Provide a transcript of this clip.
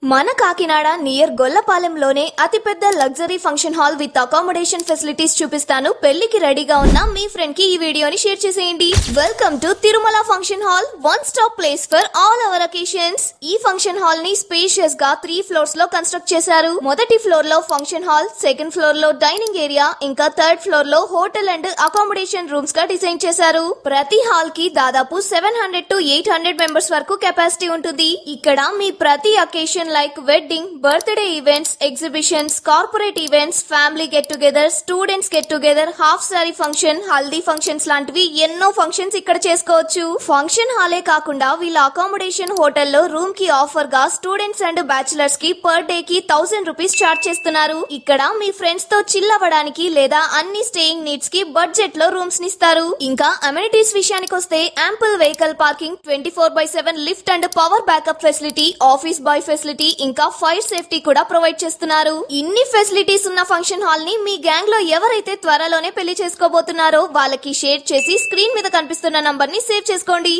మన కాకినాడ నియర్ గొల్లపాలెంలోనే అతిపెద్ద luxury function hall with accommodation facilities చూపిస్తాను. పెళ్లికి రెడీగా ఉన్న మీ ఫ్రెండ్ కి ఈ వీడియోని షేర్ చేసేయండి. Welcome to Tirumala function hall, one stop place for all our occasions. ఈ ఫంక్షన్ హాల్ ని స్పేషియస్ గా 3 ఫ్లోర్స్ లో కన్స్ట్రక్ట్ చేశారు. మొదటి ఫ్లోర్ లో ఫంక్షన్ హాల్, సెకండ్ ఫ్లోర్ లో డైనింగ్ ఏరియా, ఇంకా థర్డ్ ఫ్లోర్ లో హోటల్ అండ్ అకామిడేషన్ రూమ్స్ గా డిజైన్ చేశారు. ప్రతి హాల్ కి దాదాపు 700 to 800 మెంబర్స్ వరకు కెపాసిటీ ఉంటుంది. ఇక్కడ మీ ప్రతి occasion like wedding, birthday events, exhibitions, corporate events, family get-together, students get-together, half saree function, haldi functions లాంటివి ఎన్నో ఫంక్షన్స్ ఇక్కడ చేసుకోవచ్చు. ఫంక్షన్ హాలే కాకుండా వీళ్ళ అకామిడేషన్ హోటల్లో రూమ్ కి ఆఫర్ గా స్టూడెంట్స్ అండ్ బ్యాచిలర్స్ కి పర్ డే కి 1000 రూపీస్ చార్జ్ చేస్తున్నారు. ఇక్కడ మీ ఫ్రెండ్స్ తో చిల్ అవ్వడానికి లేదా అన్ని స్టేయింగ్ నీడ్స్ కి బడ్జెట్ లో రూమ్స్ నిస్తారు. ఇంకా అమ్యూనిటీస్ విషయానికి వస్తే ample vehicle parking, 24/7 lift and power backup facility, office boy facility, ఇంకా ఫైర్ సేఫ్టీ కూడా ప్రొవైడ్ చేస్తున్నారు. ఇన్ని ఫెసిలిటీస్ ఉన్న ఫంక్షన్ హాల్ ని మీ గ్యాంగ్ లో ఎవరైతే త్వరలోనే పెళ్లి చేసుకోబోతున్నారో వాళ్ళకి షేర్ చేసి స్క్రీన్ మీద కనిపిస్తున్న నంబర్ ని సేవ్ చేసుకోండి.